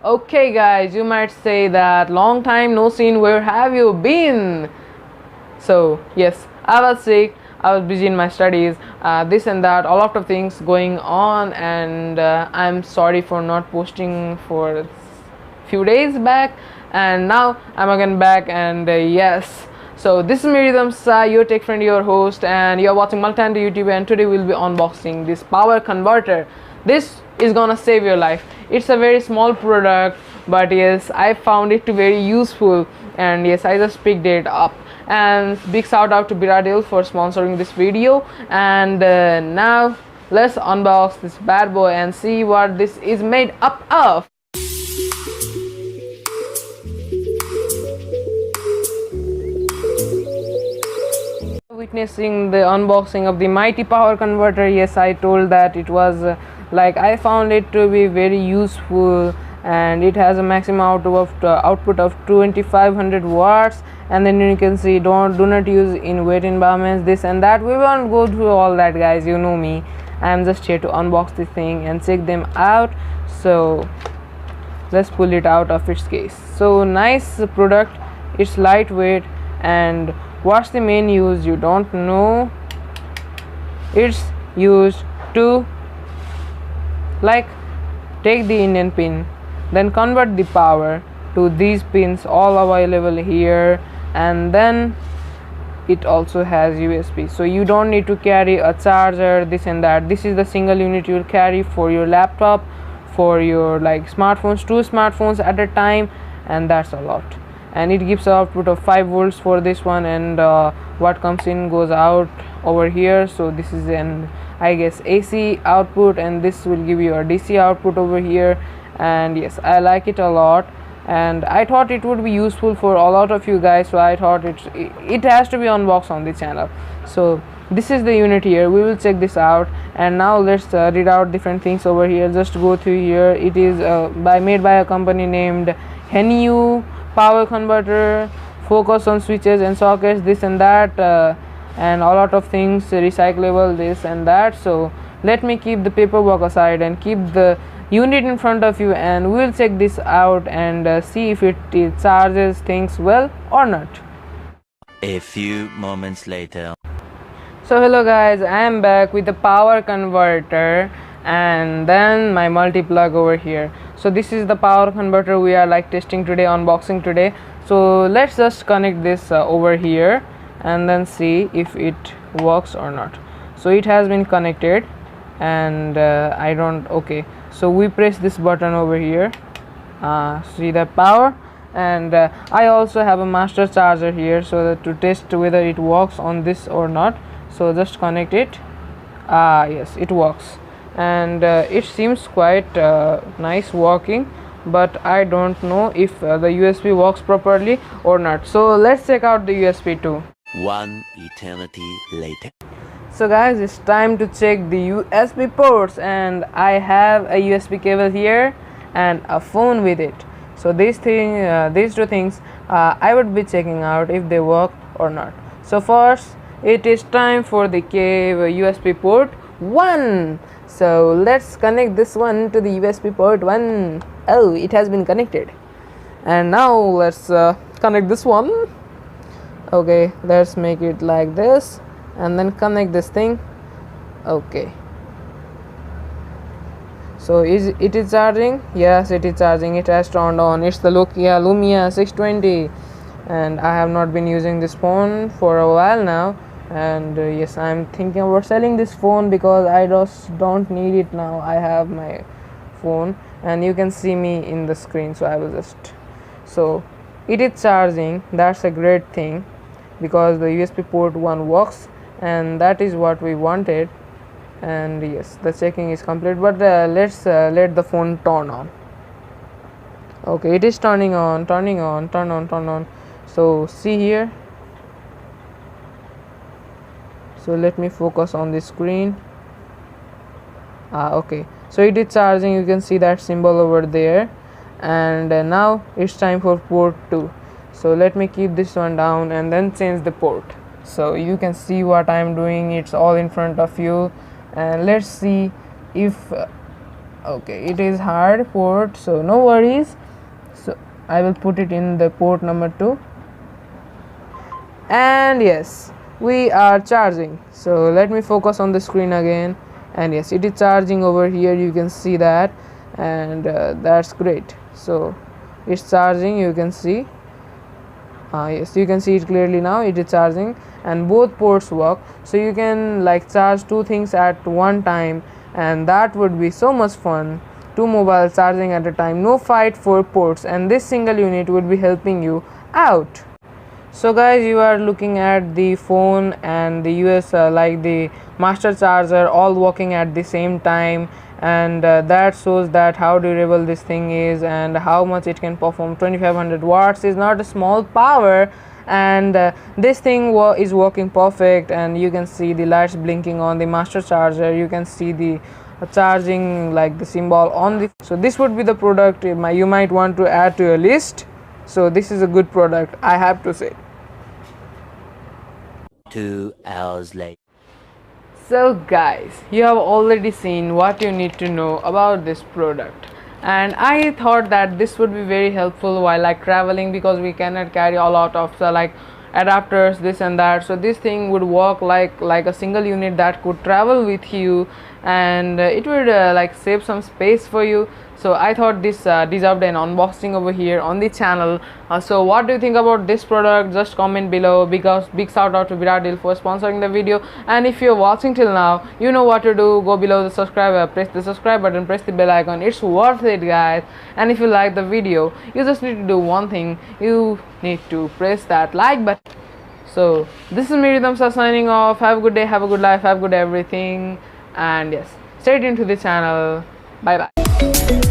Okay, guys, you might say that long time no seen, where have you been? So, yes, I was sick, I was busy in my studies, this and that, a lot of things going on, and I'm sorry for not posting for few days back, and now I'm again back, and yes. So this is Miriam Sai, your tech friend, your host, and you're watching multitalanted YouTube, and today we'll be unboxing this power converter. This is gonna save your life. It's a very small product, but yes, I found it very useful, and yes, I just picked it up. And big shout out to Biradil for sponsoring this video. And now let's unbox this bad boy and see what this is made up of. Witnessing the unboxing of the mighty power converter, yes, I told that it was like I found it to be very useful, and it has a maximum output of 2500 watts, and then you can see do not use in wet environments, this and that. We won't go through all that, guys, you know me. I'm just here to unbox this thing and check them out. So let's pull it out of its case. So nice product, it's lightweight, and what's the main use? You don't know. It's used to like take the Indian pin, then convert the power to these pins, all available here, and then it also has USB, so you don't need to carry a charger, this and that. This is the single unit you will carry for your laptop, for your like smartphones, 2 smartphones at a time, and that's a lot. And it gives an output of 5 volts for this one, and what comes in goes out over here. So this is an, I guess, AC output, and this will give you a DC output over here. And yes, I like it a lot, and I thought it would be useful for a lot of you guys, so I thought it has to be unboxed on the channel. So this is the unit here. We will check this out, and now let's read out different things over here. Just go through here. It is made by a company named Henniu power converter, focus on switches and sockets, this and that, and a lot of things, recyclable, this and that. So let me keep the paperwork aside and keep the unit in front of you, and we'll check this out and see if it charges things well or not. A few moments later. So hello guys, I am back with the power converter and then my multi plug over here. So this is the power converter we are like testing today, unboxing today. So let's just connect this over here and then see if it works or not. So it has been connected, and I don't, okay, so we press this button over here, see the power, and I also have a master charger here, so that to test whether it works on this or not. So just connect it. Yes, it works, and it seems quite nice working, but I don't know if the USB works properly or not. So let's check out the USB too. One eternity later. So guys, it's time to check the USB ports, and I have a USB cable here and a phone with it. So these two things I would be checking out if they work or not. So first, it is time for the USB port 1. So let's connect this one to the USB port 1. Oh, it has been connected. And now let's connect this one. Okay, let's make it like this, and then connect this thing. Okay, so it is charging? Yes, it is charging. It has turned on. It's the Nokia Lumia 620, and I have not been using this phone for a while now, and yes, I'm thinking about selling this phone because I just don't need it now. I have my phone, and you can see me in the screen, so I will just, so it is charging. That's a great thing, because the USB port 1 works, and that is what we wanted. And yes, the checking is complete, but let's let the phone turn on. Okay, it is turning on, turn on. So see here, so let me focus on the screen. Okay, so it is charging. You can see that symbol over there, and now it's time for port 2. So let me keep this one down and then change the port, so you can see what I'm doing. It's all in front of you, and let's see if Okay, it is hard port, so no worries. So I will put it in the port number 2, and yes, we are charging. So let me focus on the screen again, and yes, it is charging over here, you can see that, and that's great. So it's charging, you can see. Yes, you can see it clearly now, it is charging, and both ports work, so you can like charge two things at one time, and that would be so much fun. Two mobile charging at a time, no fight for ports, and this single unit would be helping you out. So guys, you are looking at the phone and the US like the master charger all working at the same time, and that shows that how durable this thing is and how much it can perform. 2500 watts is not a small power, and this thing is working perfect, and you can see the lights blinking on the master charger. You can see the charging like the symbol on the. So this would be the product you might want to add to your list. So this is a good product, I have to say. 2 hours later. So guys, you have already seen what you need to know about this product, and I thought that this would be very helpful while like traveling, because we cannot carry a lot of like adapters, this and that. So this thing would work like a single unit that could travel with you, and it would like save some space for you. So I thought this deserved an unboxing over here on the channel. So what do you think about this product? Just comment below, because big shout out to Viradil for sponsoring the video. And if you're watching till now, you know what to do. Go below the subscribe, press the subscribe button, press the bell icon. It's worth it, guys. And if you like the video, you just need to do one thing. You need to press that like button. So this is me, Rhythm Sir, signing off. Have a good day, have a good life, have good everything, and yes, stay tuned to the channel. Bye bye.